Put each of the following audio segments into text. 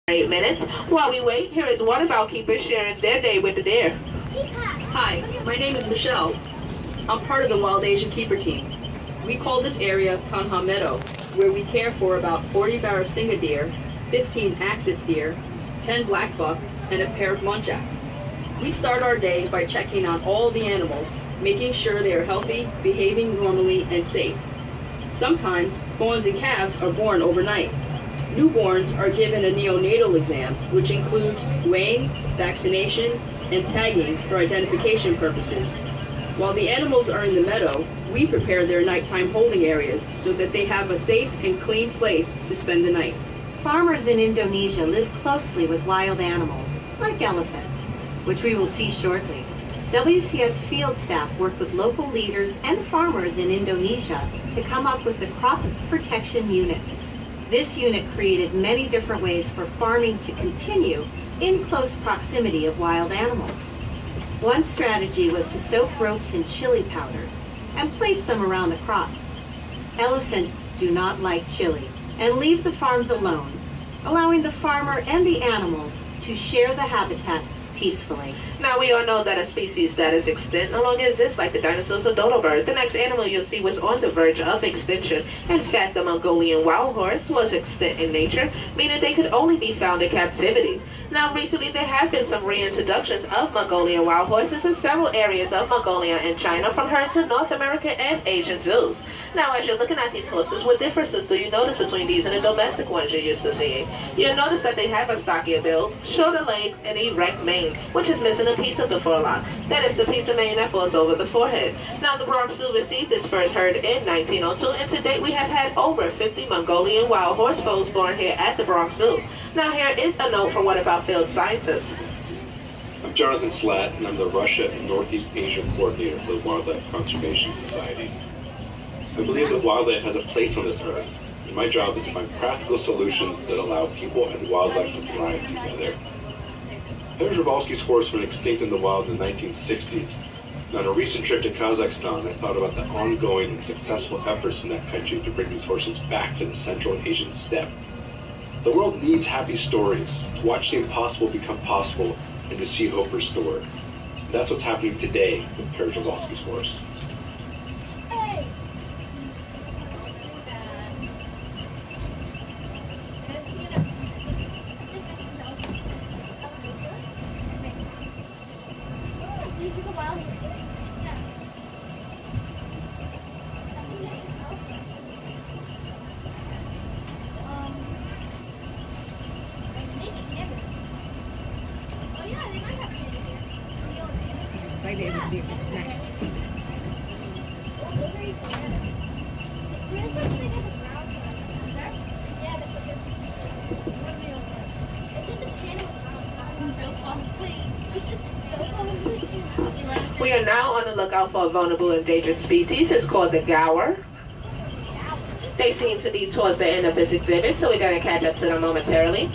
8 minutes. While we wait, here is one of our keepers sharing their day with the deer. Hi, my name is Michelle. I'm part of the Wild Asian Keeper team. We call this area Kanha Meadow, where we care for about 40 Varasinga deer, 15 axis deer, 10 black buck, and a pair of muntjac. We start our day by checking on all the animals, making sure they are healthy, behaving normally, and safe. Sometimes, fawns and calves are born overnight. Newborns are given a neonatal exam, which includes weighing, vaccination, and tagging for identification purposes. While the animals are in the meadow, we prepare their nighttime holding areas so that they have a safe and clean place to spend the night. Farmers in Indonesia live closely with wild animals, like elephants, which we will see shortly. WCS field staff work with local leaders and farmers in Indonesia to come up with the Crop Protection Unit. This unit created many different ways for farming to continue in close proximity of wild animals. One strategy was to soak ropes in chili powder and place them around the crops. Elephants do not like chili and leave the farms alone, allowing the farmer and the animals to share the habitat peacefully. Now, we all know that a species that is extinct no longer exists, like the dinosaurs or dodo bird. The next animal you'll see was on the verge of extinction. In fact, the Mongolian wild horse was extinct in nature, meaning they could only be found in captivity. Now, recently there have been some reintroductions of Mongolian wild horses in several areas of Mongolia and China, from her to North America and Asian zoos. Now, as you're looking at these horses, what differences do you notice between these and the domestic ones you're used to seeing? You'll notice that they have a stockier build, shorter legs, and erect mane, which is missing a piece of the forelock. That is the piece of mane that falls over the forehead. Now, the Bronx Zoo received its first herd in 1902, and to date we have had over 50 Mongolian wild horse foals born here at the Bronx Zoo. Now, here is a note from one of our field scientists. I'm Jonathan Slatt, and I'm the Russia and Northeast Asia coordinator for the Wildlife Conservation Society. I believe that wildlife has a place on this earth, and my job is to find practical solutions that allow people and wildlife to thrive together. Przeworski's horse went extinct in the wild in the 1960s. And on a recent trip to Kazakhstan, I thought about the ongoing and successful efforts in that country to bring these horses back to the Central Asian steppe. The world needs happy stories, to watch the impossible become possible, and to see hope restored. And that's what's happening today with Przeworski's horse. We are now on the lookout for a vulnerable endangered species. It's called the gaur. They seem to be towards the end of this exhibit, so we're going to catch up to them momentarily.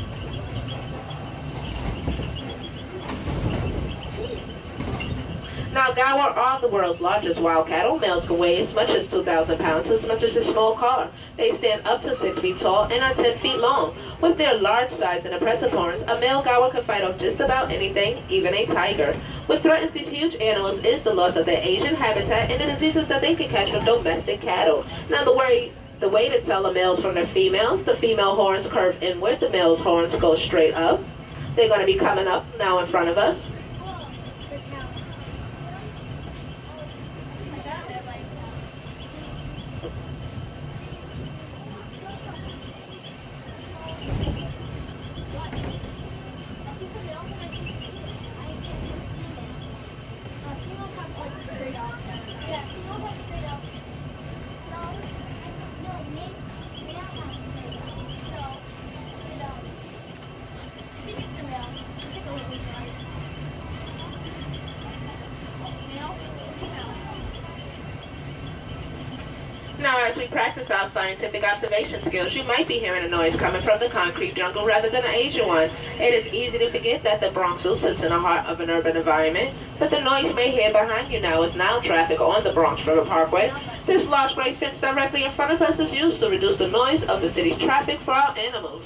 Now, gaur are the world's largest wild cattle. Males can weigh as much as 2,000 pounds, as much as a small car. They stand up to 6 feet tall and are 10 feet long. With their large size and impressive horns, a male gaur can fight off just about anything, even a tiger. What threatens these huge animals is the loss of their Asian habitat and the diseases that they can catch from domestic cattle. Now, the way to tell the males from the females horns curve inward, the male's horns go straight up. They're going to be coming up now in front of us. Now, as we practice our scientific observation skills, you might be hearing a noise coming from the concrete jungle rather than an Asian one. It is easy to forget that the Bronx Zoo sits in the heart of an urban environment, but the noise you may hear behind you now is now traffic on the Bronx River Parkway. This large gray fence directly in front of us is used to reduce the noise of the city's traffic for our animals.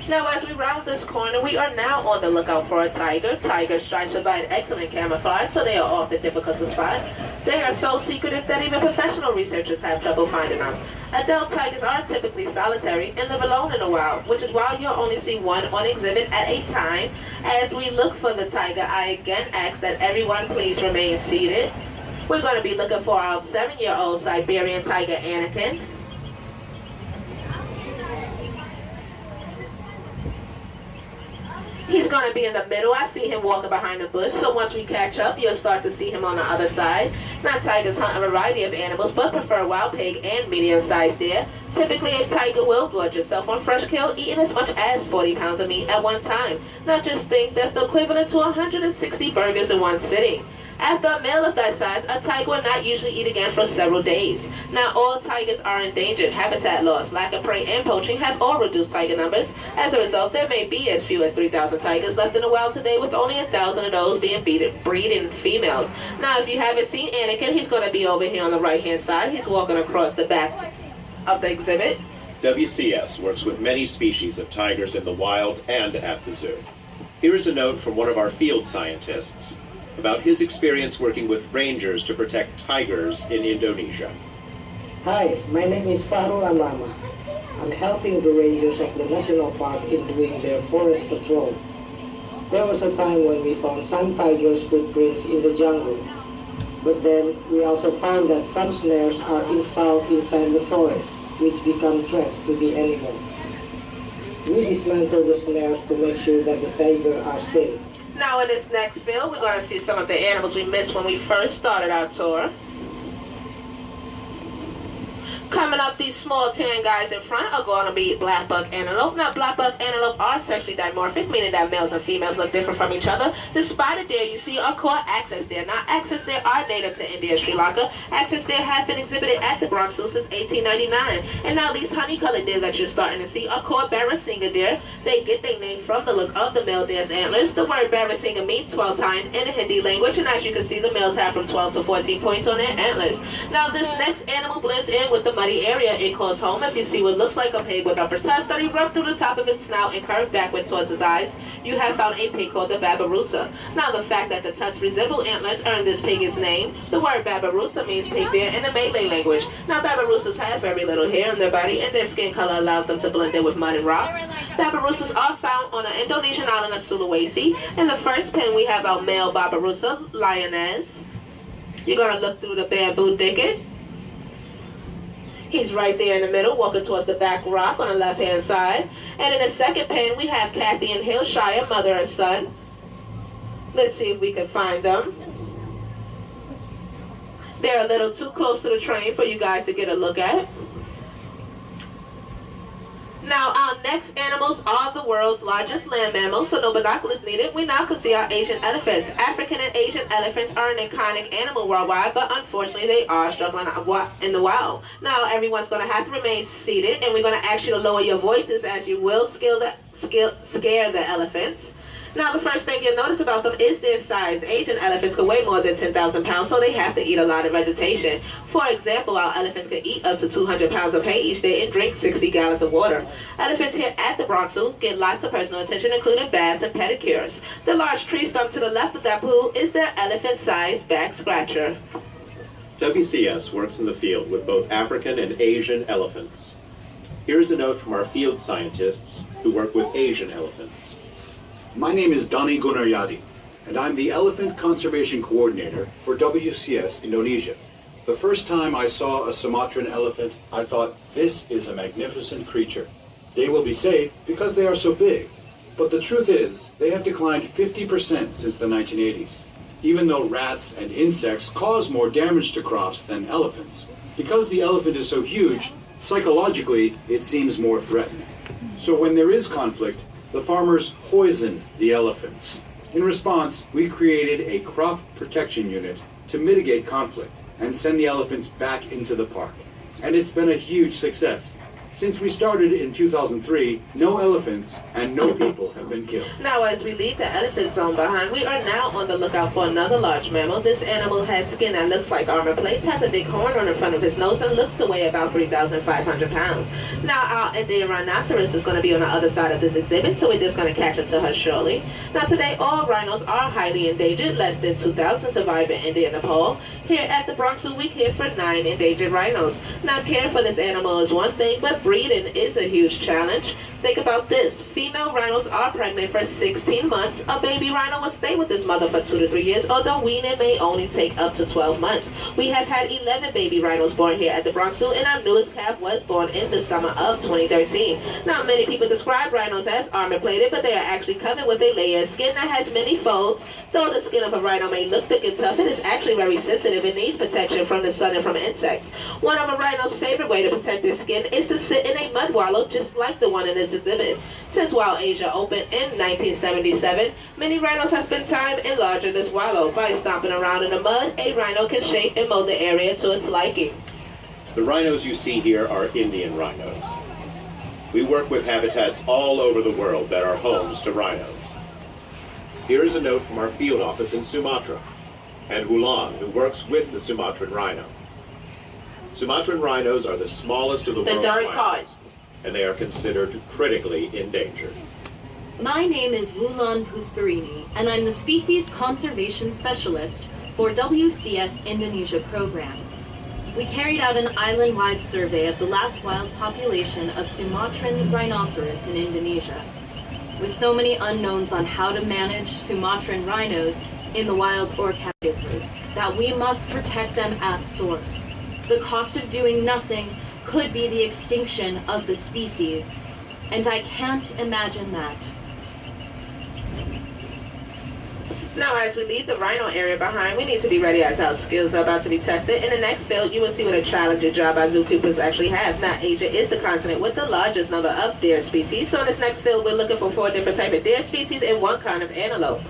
Now, as we round this corner, we are now on the lookout for a tiger. Tiger stripes provide excellent camouflage, so they are often difficult to spot. They are so secretive that even professional researchers have trouble finding them. Adult tigers are typically solitary and live alone in the wild, which is why you'll only see one on exhibit at a time. As we look for the tiger, I again ask that everyone please remain seated. We're going to be looking for our 7-year-old Siberian tiger, Anakin. He's going to be in the middle. I see him walking behind the bush, so once we catch up, you'll start to see him on the other side. Now, tigers hunt a variety of animals, but prefer wild pig and medium-sized deer. Typically, a tiger will gorge itself on fresh kill, eating as much as 40 pounds of meat at one time. Now, just think that's the equivalent to 160 burgers in one sitting. After a meal of that size, a tiger will not usually eat again for several days. Now, all tigers are endangered. Habitat loss, lack of prey, and poaching have all reduced tiger numbers. As a result, there may be as few as 3,000 tigers left in the wild today, with only 1,000 of those being breeding females. Now, if you haven't seen Anakin, he's going to be over here on the right-hand side. He's walking across the back of the exhibit. WCS works with many species of tigers in the wild and at the zoo. Here is a note from one of our field scientists about his experience working with rangers to protect tigers in Indonesia. Hi, my name is Farul Amama. I'm helping the rangers of the national park in doing their forest patrol. There was a time when we found some tigers' footprints in the jungle. But then we also found that some snares are installed inside the forest, which become threats to the animal. We dismantle the snares to make sure that the tigers are safe. Now in this next field, we're going to see some of the animals we missed when we first started our tour. Coming up, these small tan guys in front are going to be black-buck antelope. Now, black-buck antelope are sexually dimorphic, meaning that males and females look different from each other. The spotted deer you see are called axis deer. Now, axis deer are native to India and Sri Lanka. Axis deer have been exhibited at the Bronx Zoo since 1899. And now these honey-colored deer that you're starting to see are called Barasinga deer. They get their name from the look of the male deer's antlers. The word Barasinga means 12 times in the Hindi language, and as you can see, the males have from 12 to 14 points on their antlers. Now, this next animal blends in with the muddy area it calls home. If you see what looks like a pig with upper tusks that erupt through the top of its snout and curve backwards towards its eyes, you have found a pig called the babirusa. Now, the fact that the tusks resemble antlers earned this pig its name. The word babirusa means pig deer in the Malay language. Now, babirusas have very little hair on their body, and their skin color allows them to blend in with mud and rocks. Babirusas are found on the Indonesian island of Sulawesi. In the first pen, we have our male babirusa, lioness. You're going to look through the bamboo thicket. He's right there in the middle, walking towards the back rock on the left-hand side. And in the second pen, we have Kathy and Hillshire, mother and son. Let's see if we can find them. They're a little too close to the train for you guys to get a look at. Now, our next animals are the world's largest land mammals, so no binoculars needed. We now can see our Asian elephants. African and Asian elephants are an iconic animal worldwide, but unfortunately they are struggling in the wild. Now, everyone's going to have to remain seated, and we're going to ask you to lower your voices as you will scare the elephants. Now, the first thing you'll notice about them is their size. Asian elephants can weigh more than 10,000 pounds, so they have to eat a lot of vegetation. For example, our elephants can eat up to 200 pounds of hay each day and drink 60 gallons of water. Elephants here at the Bronx Zoo get lots of personal attention, including baths and pedicures. The large tree stump to the left of that pool is their elephant-sized back scratcher. WCS works in the field with both African and Asian elephants. Here is a note from our field scientists who work with Asian elephants. My name is Dani Gunaryadi, and I'm the Elephant Conservation Coordinator for WCS Indonesia. The first time I saw a Sumatran elephant, I thought, this is a magnificent creature. They will be safe because they are so big. But the truth is, they have declined 50% since the 1980s. Even though rats and insects cause more damage to crops than elephants, because the elephant is so huge, psychologically, it seems more threatening. So when there is conflict, the farmers poison the elephants. In response, we created a crop protection unit to mitigate conflict and send the elephants back into the park. And it's been a huge success. Since we started in 2003, no elephants and no people have been killed. Now, as we leave the elephant zone behind, we are now on the lookout for another large mammal. This animal has skin that looks like armor plates, has a big horn on the front of his nose, and looks to weigh about 3,500 pounds. Now, our Indian rhinoceros is going to be on the other side of this exhibit, so we're just going to catch up to her shortly. Now, today, all rhinos are highly endangered. Less than 2,000 survive in India and Nepal. Here at the Bronx Zoo, we care for 9 endangered rhinos. Now, caring for this animal is one thing, but breeding is a huge challenge. Think about this. Female rhinos are pregnant for 16 months. A baby rhino will stay with its mother for 2 to 3 years, although weaning may only take up to 12 months. We have had 11 baby rhinos born here at the Bronx Zoo, and our newest calf was born in the summer of 2013. Now, many people describe rhinos as armor-plated, but they are actually covered with a layer of skin that has many folds. Though the skin of a rhino may look thick and tough, it is actually very sensitive and needs protection from the sun and from insects. One of a rhino's favorite way to protect its skin is to sit in a mud wallow, just like the one in this exhibit. Since Wild Asia opened in 1977, many rhinos have spent time enlarging this wallow. By stomping around in the mud, a rhino can shape and mold the area to its liking. The rhinos you see here are Indian rhinos. We work with habitats all over the world that are homes to rhinos. Here is a note from our field office in Sumatra, and Hulan, who works with the Sumatran rhino. Sumatran rhinos are the smallest of the world's rhinos, and they are considered critically endangered. My name is Wulan Pusparini, and I'm the Species Conservation Specialist for WCS Indonesia program. We carried out an island-wide survey of the last wild population of Sumatran rhinoceros in Indonesia. With so many unknowns on how to manage Sumatran rhinos in the wild or captive, that we must protect them at source. The cost of doing nothing could be the extinction of the species, and I can't imagine that. Now, as we leave the rhino area behind, we need to be ready as our skills are about to be tested. In the next field, you will see what a challenging job our zookeepers actually have. Now, Asia is the continent with the largest number of deer species. So in this next field, we're looking for 4 different types of deer species and 1 kind of antelope.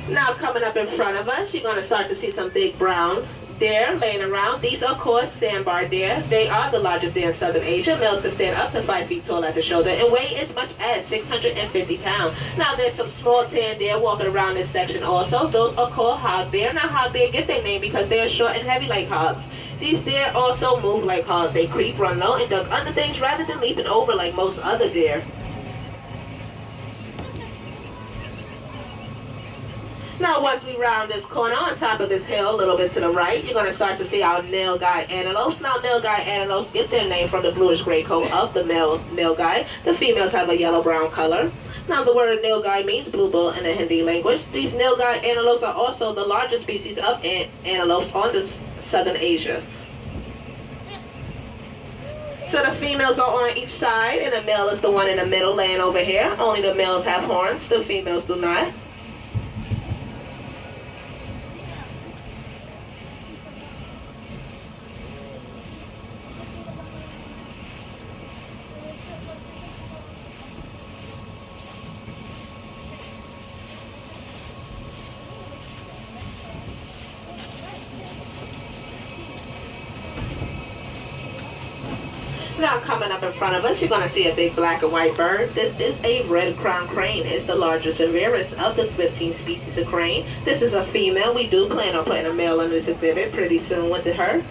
Now, coming up in front of us, you're going to start to see some big brown deer laying around. These are called sandbar deer. They are the largest deer in southern Asia. Males can stand up to 5 feet tall at the shoulder and weigh as much as 650 pounds. Now, there's some small tan deer walking around this section also. Those are called hog deer. Now, hog deer get their name because they are short and heavy like hogs. These deer also move like hogs. They creep, run low, and duck under things rather than leaping over like most other deer. Now, once we round this corner on top of this hill a little bit to the right, you're going to start to see our nilgai antelopes. Now, nilgai antelopes get their name from the bluish-gray coat of the male nilgai. The females have a yellow-brown color. Now, the word nilgai means blue bull in the Hindi language. These nilgai antelopes are also the largest species of antelopes on the southern Asia. So the females are on each side, and the male is the one in the middle laying over here. Only the males have horns, the females do not. Now, coming up in front of us, you're going to see a big black and white bird. This is a red-crowned crane. It's the largest and rarest of the 15 species of crane. This is a female. We do plan on putting a male in this exhibit pretty soon with her.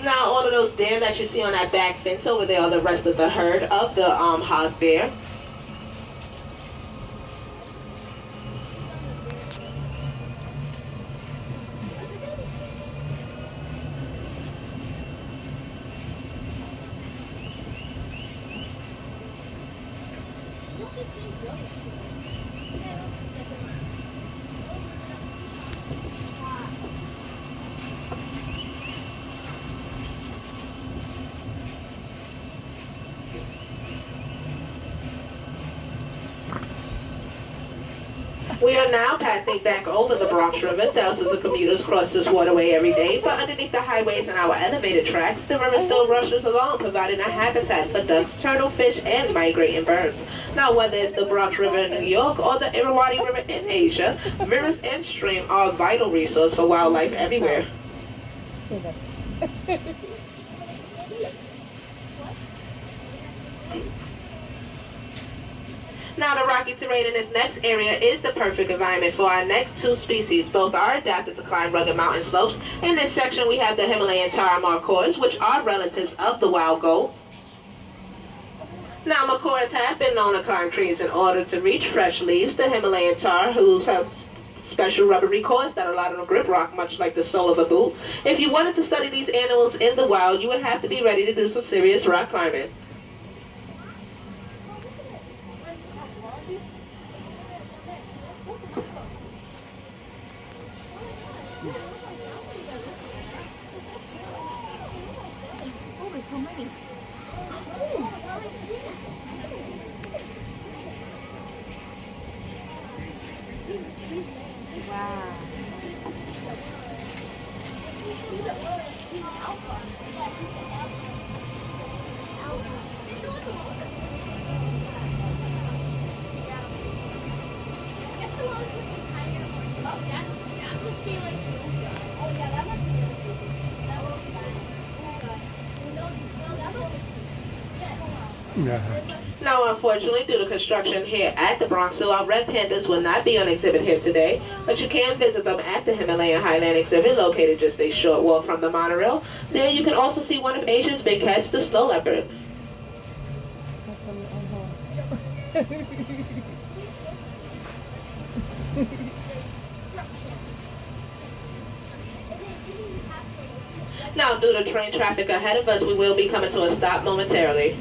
Now, all of those deer that you see on that back fence over there are the rest of the herd of the hog deer. We are now passing back over the Bronx River. Thousands of commuters cross this waterway every day, but underneath the highways and our elevated tracks, the river still rushes along, providing a habitat for ducks, turtle, fish, and migrating birds. Now, whether it's the Bronx River in New York or the Irrawaddy River in Asia, rivers and streams are a vital resource for wildlife everywhere. Now, the rocky terrain in this next area is the perfect environment for our next two species. Both are adapted to climb rugged mountain slopes. In this section, we have the Himalayan tar and markhors, which are relatives of the wild goat. Now, markhors have been known to climb trees in order to reach fresh leaves. The Himalayan tar, who have special rubbery cords that allow them to grip rock, much like the sole of a boot. If you wanted to study these animals in the wild, you would have to be ready to do some serious rock climbing. Now, unfortunately, due to construction here at the Bronx Zoo, our red pandas will not be on exhibit here today, but you can visit them at the Himalayan Highland exhibit, located just a short walk from the monorail. There you can also see one of Asia's big cats, the snow leopard. That's on your own Now, due to train traffic ahead of us, we will be coming to a stop momentarily.